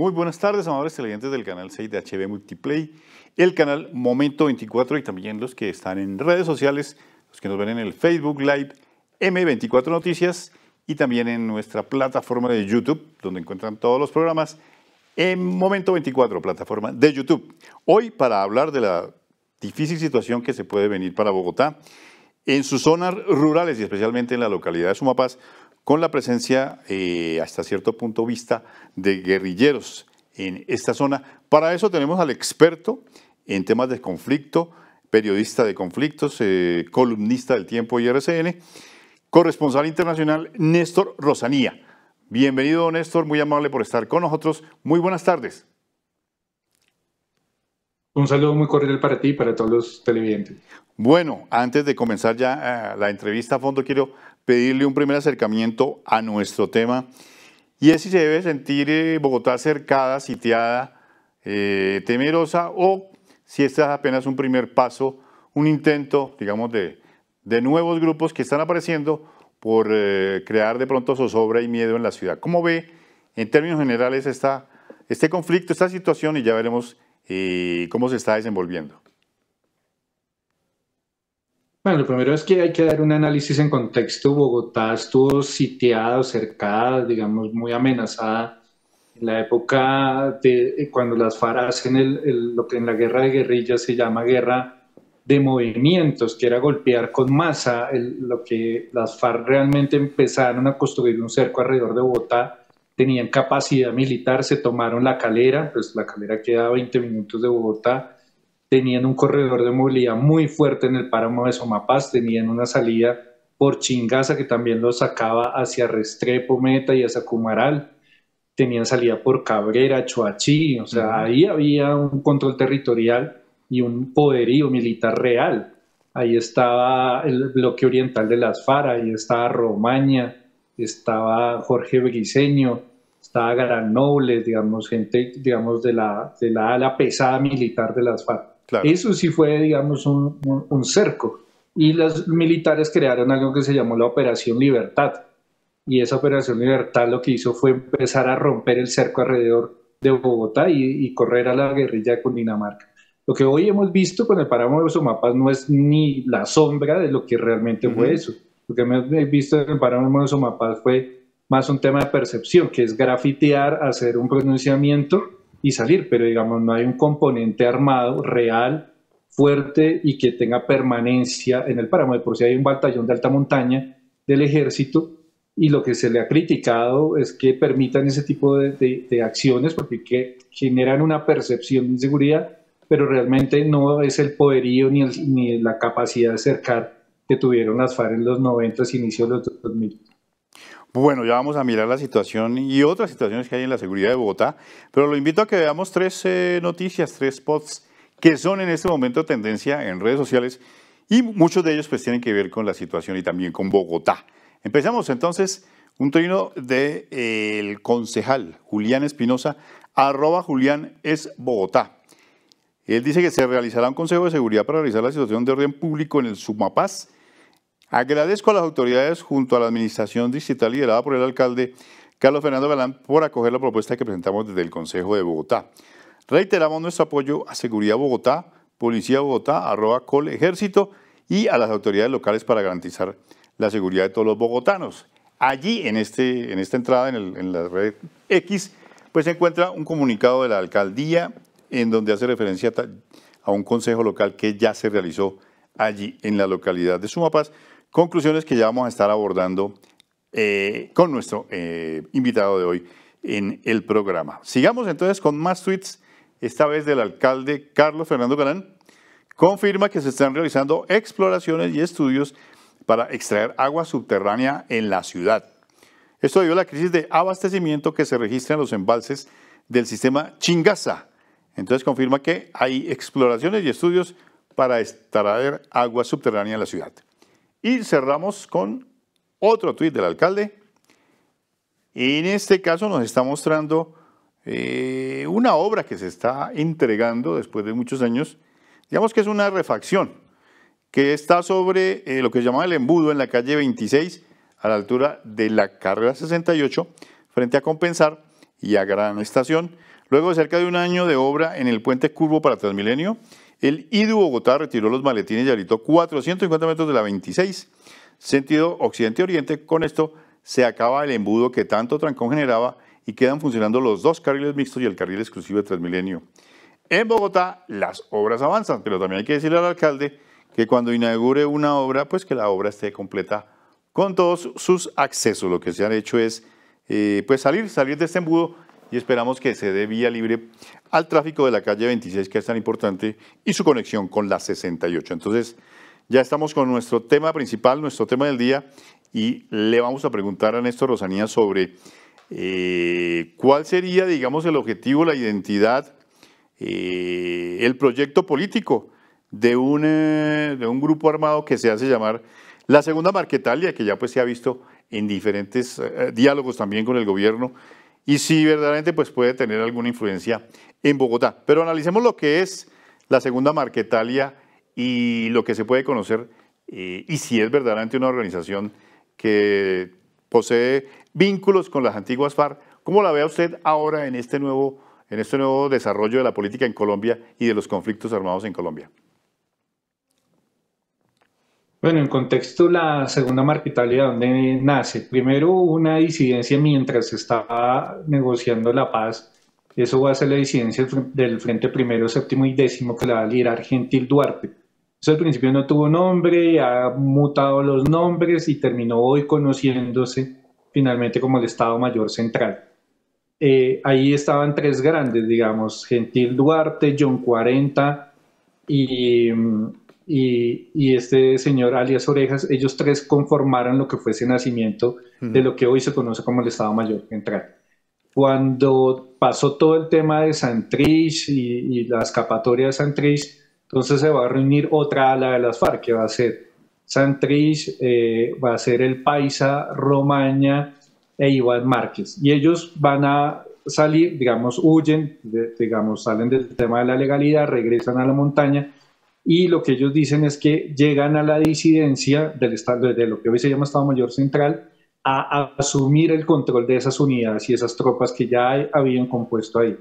Muy buenas tardes, amables televidentes del canal 6 de HB Multiplay, el canal Momento 24 y también los que están en redes sociales, los que nos ven en el Facebook Live M24 Noticias y también en nuestra plataforma de YouTube, donde encuentran todos los programas en Momento 24, plataforma de YouTube. Hoy para hablar de la difícil situación que se puede venir para Bogotá, en sus zonas rurales y especialmente en la localidad de Sumapaz, con la presencia hasta cierto punto vista de guerrilleros en esta zona. Para eso tenemos al experto en temas de conflicto, periodista de conflictos, columnista del Tiempo y RCN, corresponsal internacional Néstor Rosanía. Bienvenido, Néstor, muy amable por estar con nosotros. Muy buenas tardes. Un saludo muy cordial para ti y para todos los televidentes. Bueno, antes de comenzar ya la entrevista a fondo, quiero pedirle un primer acercamiento a nuestro tema, y es si se debe sentir Bogotá cercada, sitiada, temerosa, o si este es apenas un primer paso, un intento, digamos, de nuevos grupos que están apareciendo por crear de pronto zozobra y miedo en la ciudad. ¿Cómo ve en términos generales este conflicto, esta situación, y ya veremos cómo se está desenvolviendo? Bueno, lo primero es que hay que dar un análisis en contexto. Bogotá estuvo sitiada, cercada, digamos, muy amenazada en la época de cuando las FARC hacen lo que en la guerra de guerrillas se llama guerra de movimientos, que era golpear con masa. Lo que las FARC realmente empezaron a construir un cerco alrededor de Bogotá, tenían capacidad militar, se tomaron La Calera, pues La Calera queda a 20 minutos de Bogotá. Tenían un corredor de movilidad muy fuerte en el páramo de Sumapaz, tenían una salida por Chingaza que también los sacaba hacia Restrepo, Meta y hacia Cumaral, tenían salida por Cabrera, Choachí, o sea, ahí había un control territorial y un poderío militar real. Ahí estaba el bloque oriental de las FARC, ahí estaba Romaña, estaba Jorge Briceño, estaba Granobles, digamos, gente, digamos, de la ala pesada militar de las FARC. Claro. Eso sí fue, digamos, un cerco. Y los militares crearon algo que se llamó la Operación Libertad. Y esa Operación Libertad lo que hizo fue empezar a romper el cerco alrededor de Bogotá y correr a la guerrilla de Cundinamarca. Lo que hoy hemos visto con el páramo de Sumapaz no es ni la sombra de lo que realmente fue eso. Lo que hemos visto en el páramo de Sumapaz fue más un tema de percepción, que es grafitear, hacer un pronunciamiento y salir, pero digamos no hay un componente armado real, fuerte y que tenga permanencia en el páramo. De por sí hay un batallón de alta montaña del ejército y lo que se le ha criticado es que permitan ese tipo de acciones porque generan una percepción de inseguridad, pero realmente no es el poderío ni la capacidad de cercar que tuvieron las FARC en los 90 y inicios de los 2000. Bueno, ya vamos a mirar la situación y otras situaciones que hay en la seguridad de Bogotá, pero lo invito a que veamos tres noticias, tres spots que son en este momento tendencia en redes sociales y muchos de ellos pues tienen que ver con la situación y también con Bogotá. Empezamos entonces un trino del concejal Julián Espinosa, @JuliánEsBogotá. Él dice que se realizará un consejo de seguridad para revisar la situación de orden público en el Sumapaz. Agradezco a las autoridades junto a la administración distrital liderada por el alcalde Carlos Fernando Galán por acoger la propuesta que presentamos desde el Consejo de Bogotá. Reiteramos nuestro apoyo a Seguridad Bogotá, Policía Bogotá, @Colejército y a las autoridades locales para garantizar la seguridad de todos los bogotanos. Allí, en esta entrada en la red X, pues se encuentra un comunicado de la alcaldía en donde hace referencia a un consejo local que ya se realizó allí en la localidad de Sumapaz. Conclusiones que ya vamos a estar abordando con nuestro invitado de hoy en el programa. Sigamos entonces con más tweets, esta vez del alcalde Carlos Fernando Galán. Confirma que se están realizando exploraciones y estudios para extraer agua subterránea en la ciudad. Esto debido a la crisis de abastecimiento que se registra en los embalses del sistema Chingaza. Entonces confirma que hay exploraciones y estudios para extraer agua subterránea en la ciudad. Y cerramos con otro tuit del alcalde. En este caso nos está mostrando una obra que se está entregando después de muchos años. Digamos que es una refacción que está sobre lo que se llama el embudo en la calle 26, a la altura de la carrera 68, frente a Compensar, y a Gran Estación. Luego de cerca de un año de obra en el puente curvo para Transmilenio, el IDU Bogotá retiró los maletines y habilitó 450 metros de la 26, sentido occidente-oriente. Con esto se acaba el embudo que tanto trancón generaba y quedan funcionando los dos carriles mixtos y el carril exclusivo de Transmilenio. En Bogotá las obras avanzan, pero también hay que decirle al alcalde que cuando inaugure una obra, pues que la obra esté completa con todos sus accesos. Lo que se han hecho es pues salir de este embudo y esperamos que se dé vía libre al tráfico de la calle 26, que es tan importante, y su conexión con la 68. Entonces, ya estamos con nuestro tema principal, nuestro tema del día, y le vamos a preguntar a Néstor Rosanía sobre cuál sería, digamos, el objetivo, la identidad, el proyecto político de un grupo armado que se hace llamar la Segunda Marquetalia, que ya pues se ha visto en diferentes diálogos también con el gobierno, y si verdaderamente pues puede tener alguna influencia en Bogotá. Pero analicemos lo que es la Segunda Marquetalia y lo que se puede conocer, y si es verdaderamente una organización que posee vínculos con las antiguas FARC. ¿Cómo la ve usted ahora en este nuevo desarrollo de la política en Colombia y de los conflictos armados en Colombia? Bueno, en contexto, la Segunda Marquetalia, ¿dónde nace? Primero, una disidencia mientras se estaba negociando la paz. Eso va a ser la disidencia del Frente Primero, Séptimo y Décimo, que la va a liderar Gentil Duarte. Eso al principio no tuvo nombre, ha mutado los nombres y terminó hoy conociéndose finalmente como el Estado Mayor Central. Ahí estaban tres grandes, digamos, Gentil Duarte, John 40 y este señor alias Orejas. Ellos tres conformaron lo que fue ese nacimiento de lo que hoy se conoce como el Estado Mayor Central. Cuando pasó todo el tema de Santrich y la escapatoria de Santrich, entonces se va a reunir otra ala de las FARC, que va a ser Santrich, va a ser el Paisa, Romaña e Iván Márquez. Y ellos van a salir, digamos, huyen, digamos, salen del tema de la legalidad, regresan a la montaña, y lo que ellos dicen es que llegan a la disidencia del estado, de lo que hoy se llama Estado Mayor Central, a asumir el control de esas unidades y esas tropas que ya habían compuesto ahí.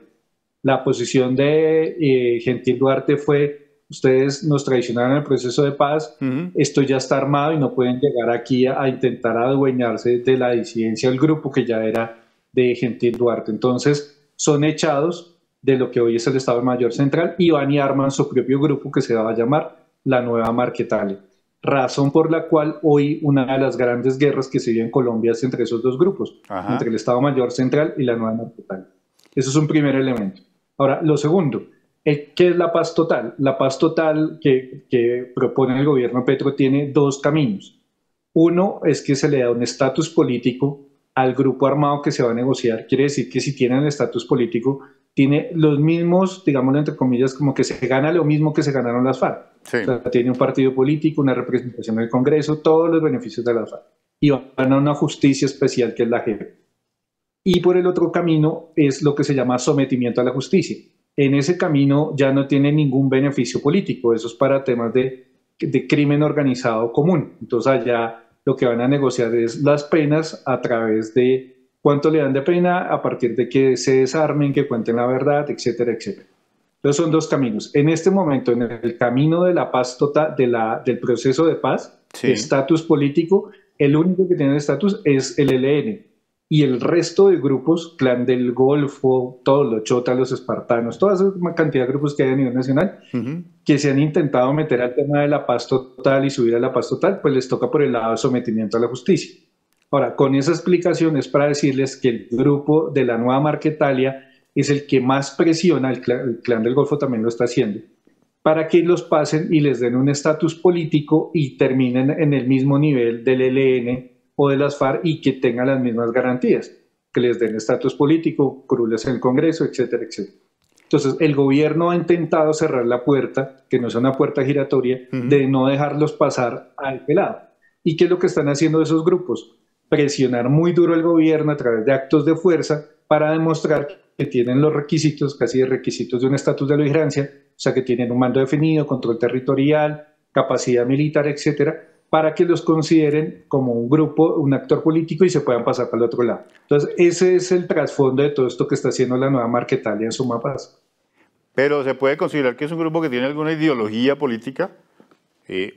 La posición de Gentil Duarte fue: ustedes nos traicionaron en el proceso de paz, esto ya está armado y no pueden llegar aquí a intentar adueñarse de la disidencia del grupo que ya era de Gentil Duarte. Entonces son echados de lo que hoy es el Estado Mayor Central y van y arman su propio grupo que se va a llamar la Nueva Marquetalia. Razón por la cual hoy una de las grandes guerras que se vive en Colombia es entre esos dos grupos, entre el Estado Mayor Central y la Nueva Marquetalia. Eso es un primer elemento. Ahora, lo segundo, ¿qué es la paz total? La paz total que propone el gobierno Petro tiene dos caminos. Uno es que se le da un estatus político al grupo armado que se va a negociar. Quiere decir que si tienen el estatus político, tiene los mismos, digámoslo entre comillas, como que se gana lo mismo que se ganaron las FARC. Sí. O sea, tiene un partido político, una representación en el Congreso, todos los beneficios de las FARC. Y van a una justicia especial que es la JEP. Y por el otro camino es lo que se llama sometimiento a la justicia. En ese camino ya no tiene ningún beneficio político, eso es para temas de crimen organizado común. Entonces allá lo que van a negociar es las penas a través de cuánto le dan de pena a partir de que se desarmen, que cuenten la verdad, etcétera, etcétera. Entonces son dos caminos. En este momento, en el camino de la paz total, del proceso de paz, estatus político, el único que tiene estatus es el ELN. Y el resto de grupos, Clan del Golfo, todos los Chotas, los Espartanos, toda esa cantidad de grupos que hay a nivel nacional, que se han intentado meter al tema de la paz total y subir a la paz total, pues les toca por el lado de sometimiento a la justicia. Ahora, con esa explicación es para decirles que el grupo de la Nueva Marquetalia es el que más presiona, el Clan del Golfo también lo está haciendo, para que los pasen y les den un estatus político y terminen en el mismo nivel del ELN o de las FARC y que tengan las mismas garantías, que les den estatus político, curules en el Congreso, etcétera, etcétera. Entonces, el gobierno ha intentado cerrar la puerta, que no es una puerta giratoria, de no dejarlos pasar a este lado. ¿Y qué es lo que están haciendo esos grupos? Presionar muy duro al gobierno a través de actos de fuerza para demostrar que tienen los requisitos, casi requisitos de un estatus de beligerancia, o sea, que tienen un mando definido, control territorial, capacidad militar, etcétera, para que los consideren como un grupo, un actor político y se puedan pasar para el otro lado. Entonces, ese es el trasfondo de todo esto que está haciendo la nueva Marquetalia en Sumapaz. Pero se puede considerar que es un grupo que tiene alguna ideología política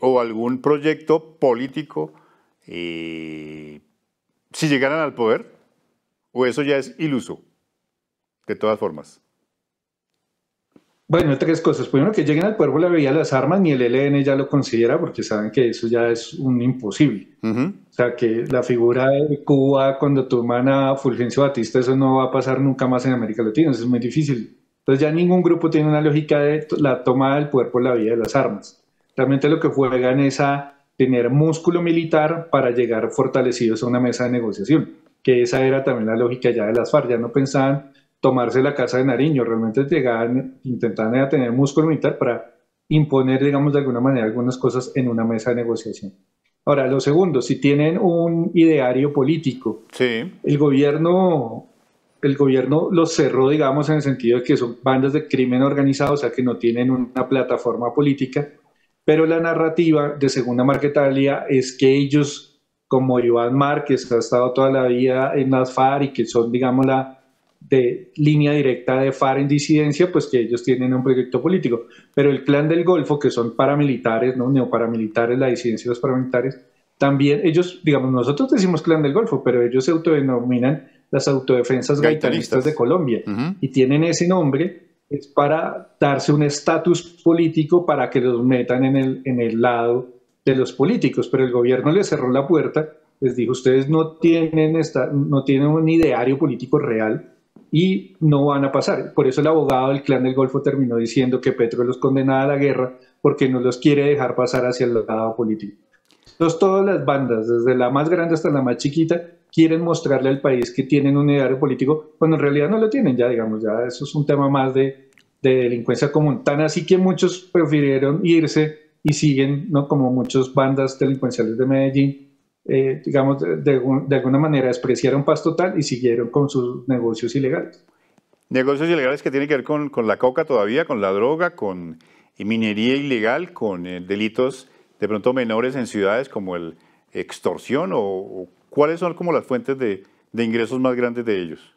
o algún proyecto político si llegaran al poder, o eso ya es iluso, de todas formas. Bueno, tres cosas. Primero, que lleguen al poder por la vía de las armas, ni el ELN ya lo considera, porque saben que eso ya es un imposible. O sea, que la figura de Cuba cuando toman a Fulgencio Batista, eso no va a pasar nunca más en América Latina, eso es muy difícil. Entonces ya ningún grupo tiene una lógica de la toma del poder por la vía de las armas. Realmente lo que juegan es a tener músculo militar para llegar fortalecidos a una mesa de negociación, que esa era también la lógica ya de las FARC. Ya no pensaban tomarse la casa de Nariño, realmente llegaban, intentaban tener músculo militar para imponer, digamos, de alguna manera algunas cosas en una mesa de negociación. Ahora, lo segundo, si tienen un ideario político, Sí. el gobierno los cerró, digamos, en el sentido de que son bandas de crimen organizado, o sea, que no tienen una plataforma política, pero la narrativa de Segunda Marquetalia es que ellos, como Iván Márquez, que ha estado toda la vida en las FARC y que son, digamos, la de línea directa de FARC en disidencia, pues que ellos tienen un proyecto político. Pero el Clan del Golfo, que son paramilitares, ¿no? Neoparamilitares, la disidencia de los paramilitares, también ellos, digamos, nosotros decimos Clan del Golfo, pero ellos se autodenominan las autodefensas gaitanistas de Colombia y tienen ese nombre es para darse un estatus político para que los metan en el lado de los políticos, pero el gobierno les cerró la puerta, les dijo, ustedes no tienen un ideario político real y no van a pasar. Por eso el abogado del Clan del Golfo terminó diciendo que Petro los condenaba a la guerra porque no los quiere dejar pasar hacia el lado político. Entonces todas las bandas, desde la más grande hasta la más chiquita, quieren mostrarle al país que tienen un ideario político, cuando en realidad no lo tienen, ya digamos, ya eso es un tema más de delincuencia común. Tan así que muchos prefirieron irse y siguen, ¿no? Como muchas bandas delincuenciales de Medellín, digamos, de alguna manera despreciaron paz total y siguieron con sus negocios ilegales. Negocios ilegales que tienen que ver con la coca todavía, con la droga, con minería ilegal, con delitos de pronto menores en ciudades como el extorsión, o cuáles son como las fuentes de ingresos más grandes de ellos.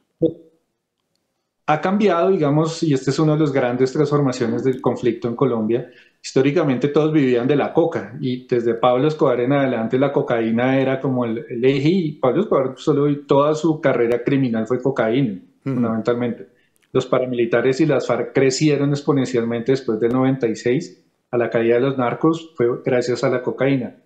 Ha cambiado, digamos, y esta es una de las grandes transformaciones del conflicto en Colombia. Históricamente todos vivían de la coca y desde Pablo Escobar en adelante la cocaína era como el eje y Pablo Escobar toda su carrera criminal fue cocaína, fundamentalmente. Los paramilitares y las FARC crecieron exponencialmente después del 96, a la caída de los narcos fue gracias a la cocaína.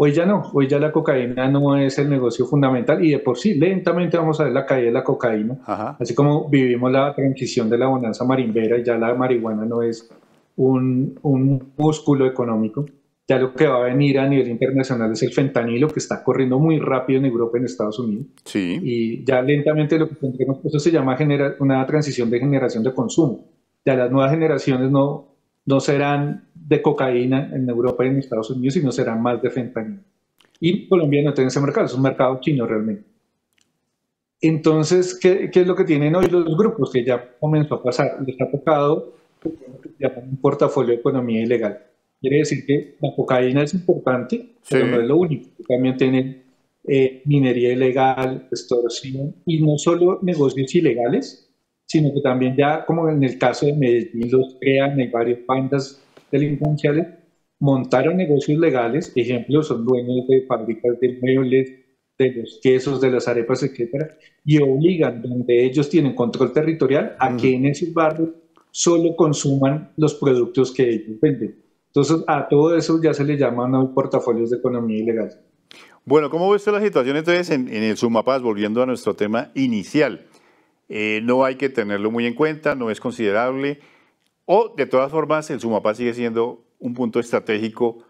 Hoy ya no, hoy ya la cocaína no es el negocio fundamental y de por sí lentamente vamos a ver la caída de la cocaína, así como vivimos la transición de la bonanza marimbera y ya la marihuana no es un músculo económico. Ya lo que va a venir a nivel internacional es el fentanilo, que está corriendo muy rápido en Europa y en Estados Unidos. Sí. Y ya lentamente lo que tendremos, eso se llama una transición de generación de consumo. Ya las nuevas generaciones no serán de cocaína en Europa y en Estados Unidos, sino serán más de fentanilo. Y Colombia no tiene ese mercado, es un mercado chino realmente. Entonces, ¿qué es lo que tienen hoy los grupos? Que ya comenzó a pasar, les ha tocado un portafolio de economía ilegal. Quiere decir que la cocaína es importante, pero no es lo único. También tienen minería ilegal, extorsión, y no solo negocios ilegales, sino que también ya, como en el caso de Medellín, los crean, hay varias bandas delincuenciales, montaron negocios legales, ejemplos, son dueños de fábricas de muebles, de los quesos, de las arepas, etcétera, y obligan, donde ellos tienen control territorial, a que en esos barrios solo consuman los productos que ellos venden. Entonces, a todo eso ya se le llaman portafolios de economía ilegal. Bueno, ¿cómo ve usted la situación entonces en el Sumapaz, volviendo a nuestro tema inicial? No hay que tenerlo muy en cuenta, no es considerable, o de todas formas el Sumapaz sigue siendo un punto estratégico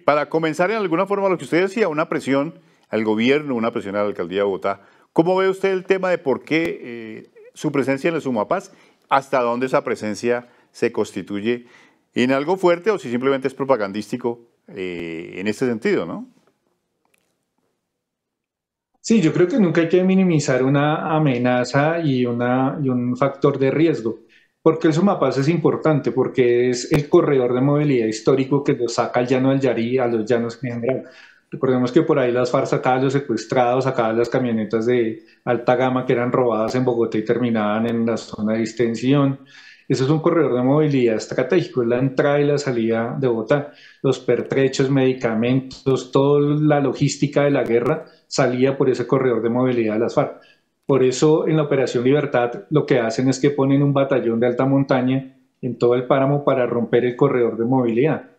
para comenzar en alguna forma lo que usted decía, una presión al gobierno, una presión a la alcaldía de Bogotá. ¿Cómo ve usted el tema de por qué su presencia en el Sumapaz, hasta dónde esa presencia se constituye en algo fuerte o si simplemente es propagandístico en este sentido, ¿no? Sí, yo creo que nunca hay que minimizar una amenaza y un factor de riesgo. Porque el Sumapaz es importante, porque es el corredor de movilidad histórico que lo saca al llano del Yarí, a los llanos en general. Recordemos que por ahí las FARC sacaban los secuestrados, sacaban las camionetas de alta gama que eran robadas en Bogotá y terminaban en la zona de distensión. Eso es un corredor de movilidad estratégico, es la entrada y la salida de Bogotá. Los pertrechos, medicamentos, toda la logística de la guerra salía por ese corredor de movilidad de las FARC. Por eso en la Operación Libertad lo que hacen es que ponen un batallón de alta montaña en todo el páramo para romper el corredor de movilidad.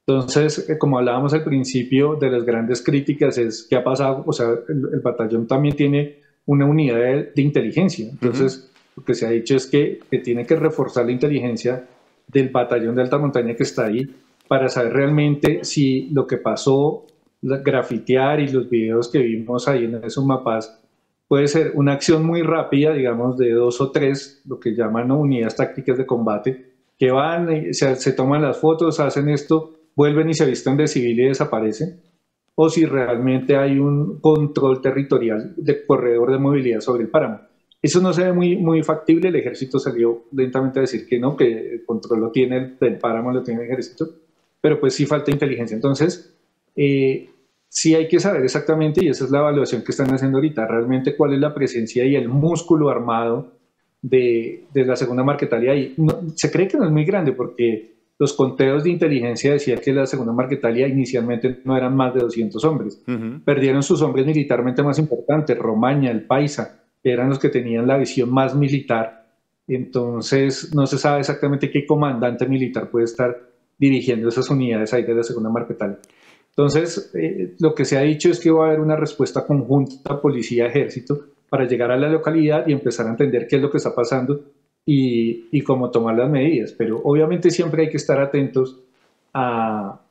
Entonces, como hablábamos al principio de las grandes críticas, es qué ha pasado, o sea, el batallón también tiene una unidad de inteligencia. Entonces, lo que se ha dicho es que tiene que reforzar la inteligencia del batallón de alta montaña que está ahí para saber realmente si lo que pasó, grafitear y los videos que vimos ahí en esos mapas puede ser una acción muy rápida, digamos, de 2 o 3, lo que llaman, ¿no?, unidades tácticas de combate, que van, se toman las fotos, hacen esto, vuelven y se visten de civil y desaparecen, o si realmente hay un control territorial de corredor de movilidad sobre el páramo. Eso no se ve muy factible. El ejército salió lentamente a decir que no, que el control lo tiene del páramo, lo tiene el ejército, pero pues sí falta inteligencia. Entonces, sí hay que saber exactamente, y esa es la evaluación que están haciendo ahorita, realmente cuál es la presencia y el músculo armado de la segunda Marquetalia ahí. No, se cree que no es muy grande porque los conteos de inteligencia decían que la segunda Marquetalia inicialmente no eran más de 200 hombres. Perdieron sus hombres militarmente más importantes, Romaña, el Paisa, que eran los que tenían la visión más militar. Entonces no se sabe exactamente qué comandante militar puede estar dirigiendo esas unidades ahí de la segunda Marquetalia. Entonces, lo que se ha dicho es que va a haber una respuesta conjunta policía-ejército para llegar a la localidad y empezar a entender qué es lo que está pasando y cómo tomar las medidas. Pero obviamente siempre hay que estar atentos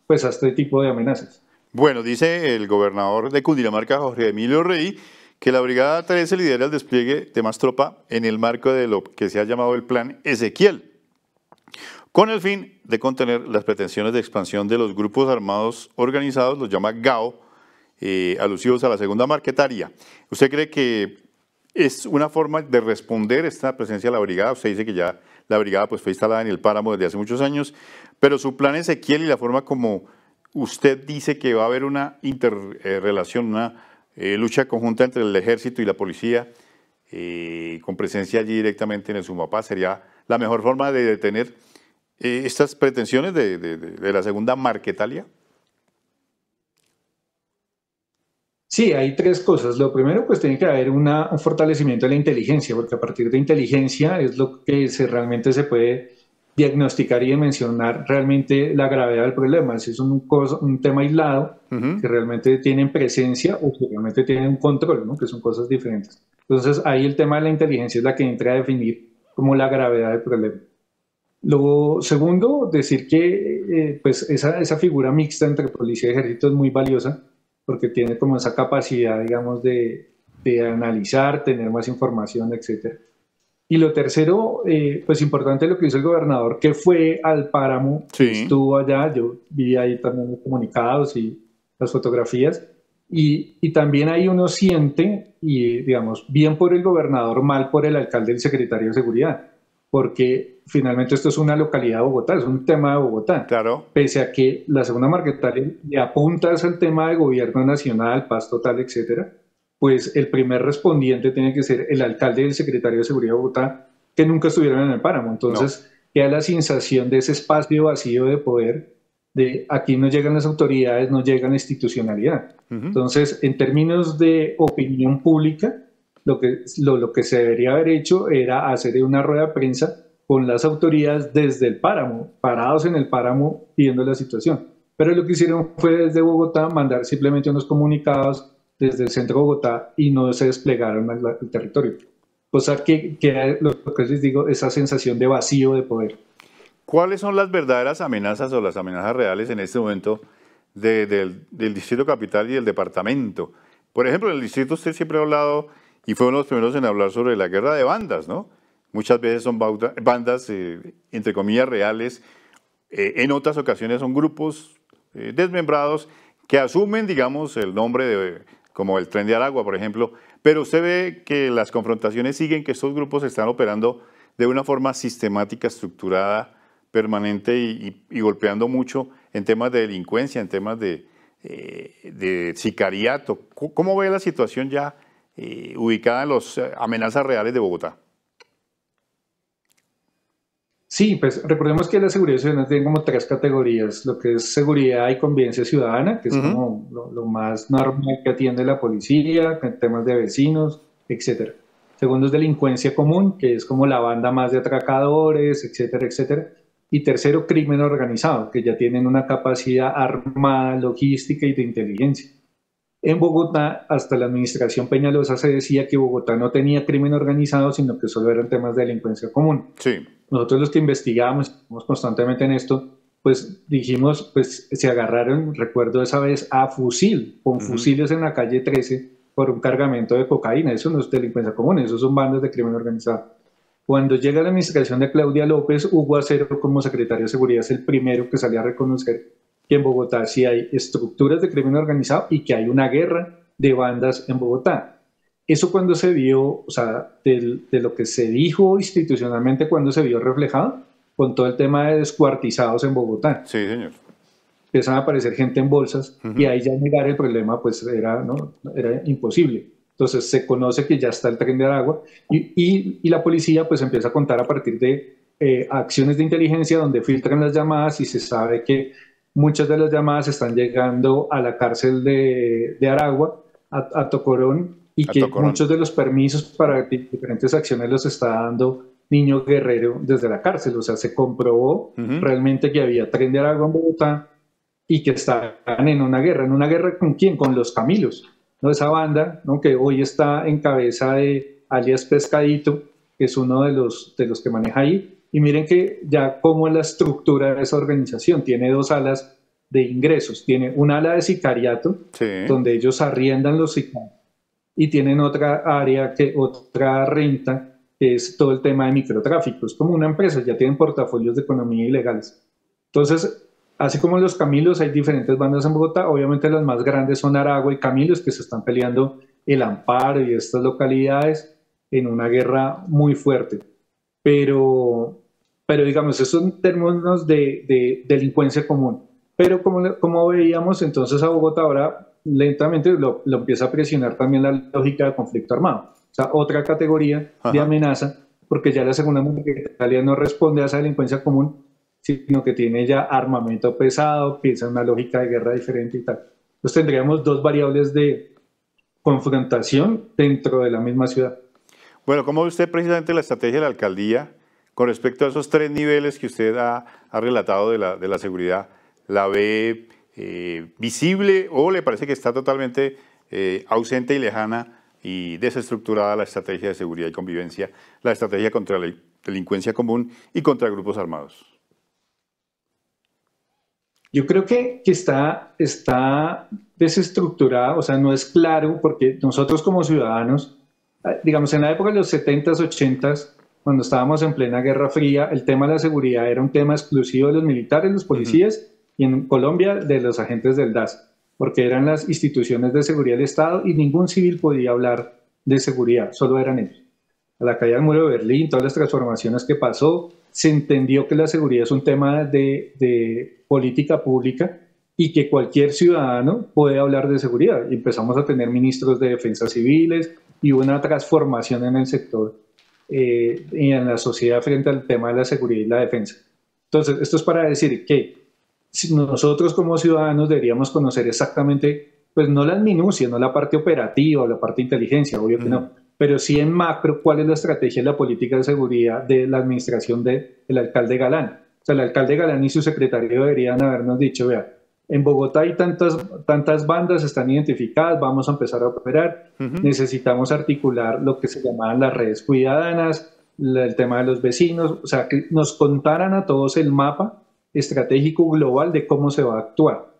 pues, a este tipo de amenazas. Bueno, dice el gobernador de Cundinamarca, Jorge Emilio Rey, que la Brigada 13 lidera el despliegue de más tropa en el marco de lo que se ha llamado el Plan Ezequiel, con el fin de contener las pretensiones de expansión de los grupos armados organizados, los llama GAO, alusivos a la segunda Marquetalia. ¿Usted cree que es una forma de responder esta presencia de la brigada? Usted dice que ya la brigada pues, fue instalada en el páramo desde hace muchos años, pero su plan Ezequiel y la forma como usted dice que va a haber una interrelación, una lucha conjunta entre el ejército y la policía, con presencia allí directamente en el Sumapaz, ¿sería la mejor forma de detener estas pretensiones de la segunda Marquetalia? Sí, hay 3 cosas. Lo primero, pues tiene que haber un fortalecimiento de la inteligencia, porque a partir de inteligencia es lo que realmente se puede diagnosticar y dimensionar realmente la gravedad del problema. Si es un tema aislado, que realmente tienen presencia o que realmente tienen un control, ¿no?, que son cosas diferentes. Entonces, ahí el tema de la inteligencia es la que entra a definir como la gravedad del problema. Lo segundo, decir que pues esa figura mixta entre policía y ejército es muy valiosa porque tiene como esa capacidad, digamos, de analizar, tener más información, etc. Y lo tercero, pues importante lo que hizo el gobernador, que fue al páramo, sí, estuvo allá, yo vi ahí también los comunicados y las fotografías, y también ahí uno siente, y digamos, bien por el gobernador, mal por el alcalde y el secretario de seguridad, porque finalmente esto es una localidad de Bogotá, es un tema de Bogotá. claro. Pese a que la segunda Marquetalia le apunta al tema de gobierno nacional, paz total, etcétera, pues el primer respondiente tiene que ser el alcalde y el secretario de seguridad de Bogotá, que nunca estuvieron en el páramo. Entonces, queda la sensación de ese espacio vacío de poder, de aquí no llegan las autoridades, no llega la institucionalidad. Entonces, en términos de opinión pública, lo que se debería haber hecho era hacer una rueda de prensa con las autoridades desde el páramo, parados en el páramo pidiendo la situación. Pero lo que hicieron fue desde Bogotá mandar simplemente unos comunicados desde el centro de Bogotá y no se desplegaron al territorio. Cosa que lo que les digo, esa sensación de vacío de poder. ¿Cuáles son las verdaderas amenazas o las amenazas reales en este momento del Distrito Capital y del departamento? Por ejemplo, en el distrito usted siempre ha hablado, y fue uno de los primeros en hablar sobre la guerra de bandas, ¿no? Muchas veces son bandas, entre comillas, reales. En otras ocasiones son grupos desmembrados que asumen, digamos, el nombre como el Tren de Aragua, por ejemplo. Pero usted ve que las confrontaciones siguen, que estos grupos están operando de una forma sistemática, estructurada, permanente y golpeando mucho en temas de delincuencia, en temas de sicariato. ¿Cómo ve la situación ya ubicada en las amenazas reales de Bogotá? Sí, pues recordemos que la seguridad ciudadana tiene como tres categorías: lo que es seguridad y convivencia ciudadana, que es como lo más normal que atiende la policía, en temas de vecinos, etcétera. Segundo es delincuencia común, que es como la banda más de atracadores, etcétera, etcétera. Y tercero, crimen organizado, que ya tienen una capacidad armada, logística y de inteligencia. En Bogotá, hasta la administración Peñalosa se decía que Bogotá no tenía crimen organizado, sino que solo eran temas de delincuencia común. Sí. Nosotros los que investigamos, estamos constantemente en esto, pues dijimos, pues se agarraron, recuerdo esa vez, a fusil, con fusiles en la calle 13 por un cargamento de cocaína. Eso no es delincuencia común, eso son bandas de crimen organizado. Cuando llega la administración de Claudia López, Hugo Acero como secretario de Seguridad es el primero que salió a reconocer que en Bogotá sí hay estructuras de crimen organizado y que hay una guerra de bandas en Bogotá. Eso cuando se vio, o sea, de lo que se dijo institucionalmente, cuando se vio reflejado con todo el tema de descuartizados en Bogotá. Sí, señor. Empiezan a aparecer gente en bolsas y ahí ya negar el problema pues era imposible. Entonces se conoce que ya está el tren de Aragua y la policía pues empieza a contar a partir de acciones de inteligencia donde filtran las llamadas y se sabe que muchas de las llamadas están llegando a la cárcel de Aragua, a Tocorón, y que muchos de los permisos para diferentes acciones los está dando Niño Guerrero desde la cárcel. O sea, se comprobó realmente que había tren de Aragua en Bogotá y que estaban en una guerra. ¿En una guerra con quién? Con los Camilos, ¿no? Esa banda, ¿no? Que hoy está en cabeza de alias Pescadito, que es uno de los que maneja ahí. Y miren que ya cómo es la estructura de esa organización. Tiene dos alas de ingresos. Tiene un ala de sicariato, donde ellos arriendan los sicarios, y tienen otra área, otra renta, que es todo el tema de microtráfico. Es como una empresa, ya tienen portafolios de economía ilegales. Entonces, así como los Camilos, hay diferentes bandas en Bogotá. Obviamente las más grandes son Aragua y Camilos, que se están peleando el Amparo y estas localidades en una guerra muy fuerte. Pero digamos, eso en términos de delincuencia común. Pero como veíamos, entonces a Bogotá ahora lentamente lo empieza a presionar también la lógica de conflicto armado. O sea, otra categoría de amenaza, porque ya la segunda Italia no responde a esa delincuencia común, sino que tiene ya armamento pesado, piensa en una lógica de guerra diferente y tal. Entonces tendríamos dos variables de confrontación dentro de la misma ciudad. Bueno, ¿cómo ve usted precisamente la estrategia de la alcaldía con respecto a esos tres niveles que usted ha relatado de la seguridad? ¿La ve visible o le parece que está totalmente ausente y lejana y desestructurada la estrategia de seguridad y convivencia, la estrategia contra la delincuencia común y contra grupos armados? Yo creo que está desestructurada, o sea, no es claro, porque nosotros como ciudadanos, digamos, en la época de los 70s, 80s, cuando estábamos en plena Guerra Fría, el tema de la seguridad era un tema exclusivo de los militares, los policías, y en Colombia de los agentes del DAS, porque eran las instituciones de seguridad del Estado y ningún civil podía hablar de seguridad, solo eran ellos. A la caída del muro de Berlín, todas las transformaciones que pasó, se entendió que la seguridad es un tema de política pública y que cualquier ciudadano puede hablar de seguridad. Y empezamos a tener ministros de defensa civiles y una transformación en el sector y en la sociedad frente al tema de la seguridad y la defensa. Entonces, esto es para decir que nosotros como ciudadanos deberíamos conocer exactamente, pues no las minucias, no la parte operativa o la parte de inteligencia, obvio que no, pero sí en macro cuál es la estrategia y la política de seguridad de la administración del alcalde Galán. O sea, el alcalde Galán y su secretario deberían habernos dicho, vea, en Bogotá hay tantas bandas, están identificadas, vamos a empezar a operar, necesitamos articular lo que se llamaban las redes ciudadanas, el tema de los vecinos, o sea, que nos contaran a todos el mapa estratégico global de cómo se va a actuar.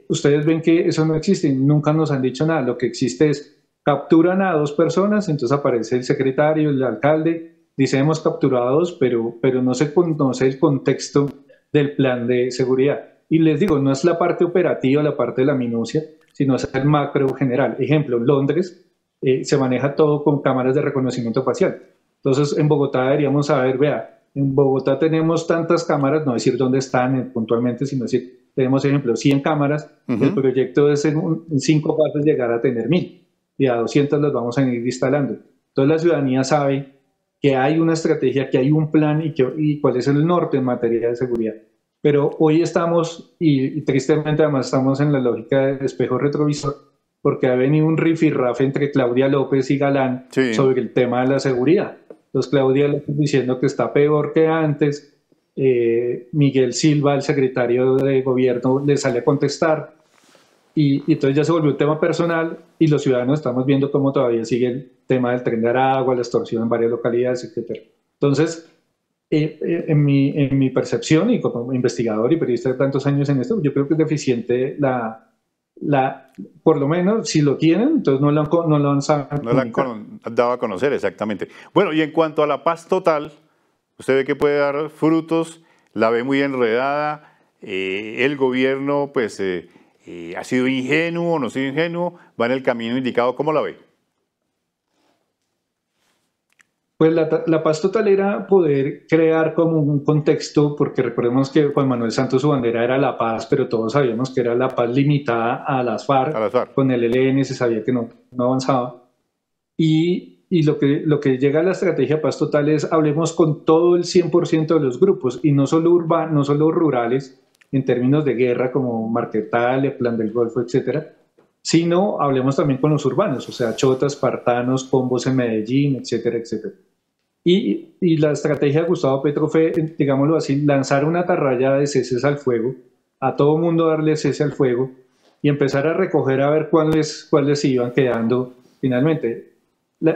Ustedes ven que eso no existe, nunca nos han dicho nada, lo que existe es capturan a 2 personas, entonces aparece el secretario, el alcalde, dice hemos capturado a 2, pero no se conoce el contexto del plan de seguridad. Y les digo, no es la parte operativa, la parte de la minucia, sino es el macro general. Ejemplo, en Londres se maneja todo con cámaras de reconocimiento facial. Entonces, en Bogotá deberíamos saber, vea, en Bogotá tenemos tantas cámaras, no decir dónde están puntualmente, sino decir, tenemos, ejemplo, 100 cámaras, el proyecto es en 5 fases llegar a tener 1000 y a 200 las vamos a ir instalando. Entonces, la ciudadanía sabe que hay una estrategia, que hay un plan y cuál es el norte en materia de seguridad. Pero hoy estamos, y tristemente además estamos en la lógica de espejo retrovisor, porque ha venido un rifirrafe entre Claudia López y Galán sobre el tema de la seguridad. Entonces Claudia López diciendo que está peor que antes, Miguel Silva, el secretario de gobierno, le sale a contestar, y entonces ya se volvió un tema personal, y los ciudadanos estamos viendo cómo todavía sigue el tema del tren de Aragua, la extorsión en varias localidades, etc. Entonces, en mi percepción, y como investigador y periodista de tantos años en esto, yo creo que es deficiente por lo menos si lo tienen, entonces no lo han dado a conocer, exactamente. Bueno, y en cuanto a la paz total, usted ve que puede dar frutos, la ve muy enredada, el gobierno pues ha sido ingenuo o no ha sido ingenuo, va en el camino indicado, ¿cómo la ve? Pues la paz total era poder crear como un contexto, porque recordemos que Juan Manuel Santos su bandera era la paz, pero todos sabíamos que era la paz limitada a las FARC, con el ELN se sabía que no avanzaba. Y lo que llega a la estrategia paz total es hablemos con todo el 100% de los grupos, y no solo urbanos, no solo rurales, en términos de guerra como Marquetalia, Plan del Golfo, etcétera, sino hablemos también con los urbanos, o sea, chotas, espartanos, combos en Medellín, etcétera, etcétera. Y la estrategia de Gustavo Petro fue, digámoslo así, lanzar una atarraya de ceses al fuego, a todo mundo darle cese al fuego y empezar a recoger a ver cuáles se iban quedando finalmente.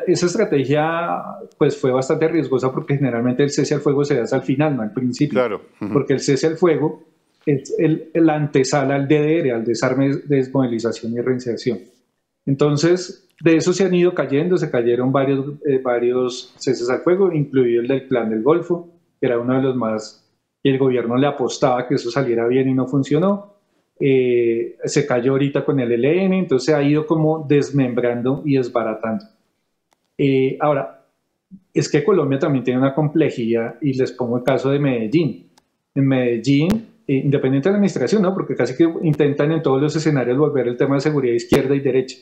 Esa estrategia pues fue bastante riesgosa porque generalmente el cese al fuego se da al final, no al principio. Claro. Porque el cese al fuego es la antesala al DDR, al desarme, desmovilización y reinserción. Entonces, de eso se han ido cayendo, se cayeron varios ceses al fuego, incluido el del Plan del Golfo, que era uno de los más, y el gobierno le apostaba que eso saliera bien y no funcionó. Se cayó ahorita con el ELN, entonces se ha ido como desmembrando y desbaratando. Ahora, es que Colombia también tiene una complejidad, y les pongo el caso de Medellín. En Medellín, independiente de la administración, ¿no? Porque casi que intentan en todos los escenarios volver el tema de seguridad izquierda y derecha.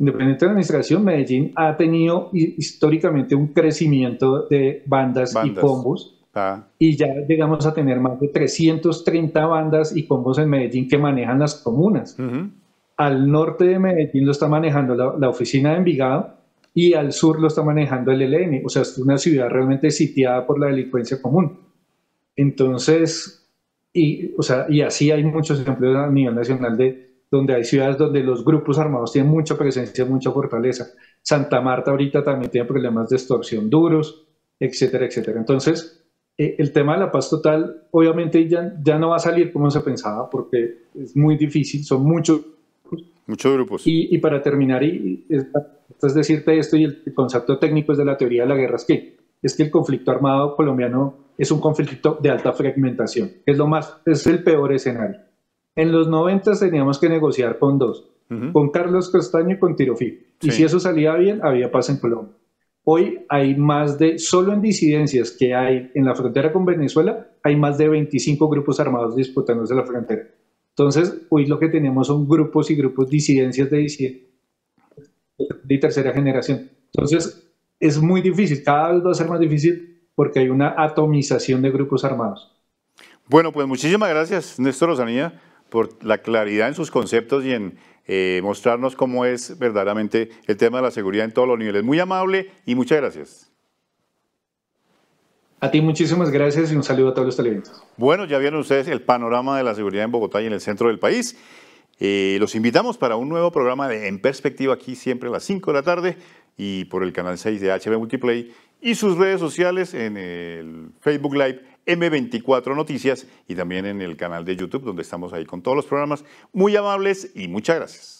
Independiente de la administración, Medellín ha tenido históricamente un crecimiento de bandas y combos, y ya llegamos a tener más de 330 bandas y combos en Medellín que manejan las comunas. Al norte de Medellín lo está manejando la oficina de Envigado, y al sur lo está manejando el ELN, o sea, es una ciudad realmente sitiada por la delincuencia común. Entonces, y así hay muchos ejemplos a nivel nacional donde hay ciudades donde los grupos armados tienen mucha presencia, mucha fortaleza. Santa Marta ahorita también tiene problemas de extorsión duros, etcétera, etcétera. Entonces, el tema de la paz total obviamente ya no va a salir como se pensaba, porque es muy difícil, son muchos grupos. Y para terminar, es decirte esto, y el concepto técnico es de la teoría de la guerra, es que el conflicto armado colombiano es un conflicto de alta fragmentación, es el peor escenario. En los 90 teníamos que negociar con dos, con Carlos Castaño y con Tiro Fijo. Y si eso salía bien, había paz en Colombia. Hoy hay solo en disidencias que hay en la frontera con Venezuela, hay más de 25 grupos armados disputándose la frontera. Entonces, hoy lo que tenemos son grupos y grupos, disidencias de tercera generación. Entonces, es muy difícil, cada vez va a ser más difícil porque hay una atomización de grupos armados. Bueno, pues muchísimas gracias, Néstor Lozanía, por la claridad en sus conceptos y en mostrarnos cómo es verdaderamente el tema de la seguridad en todos los niveles. Muy amable y muchas gracias. A ti muchísimas gracias y un saludo a todos los televidentes. Bueno, ya vieron ustedes el panorama de la seguridad en Bogotá y en el centro del país. Los invitamos para un nuevo programa de En Perspectiva, aquí siempre a las 5 de la tarde y por el canal 6 de HB Multiplay y sus redes sociales en el Facebook Live M24 Noticias y también en el canal de YouTube donde estamos ahí con todos los programas. Muy amables y muchas gracias.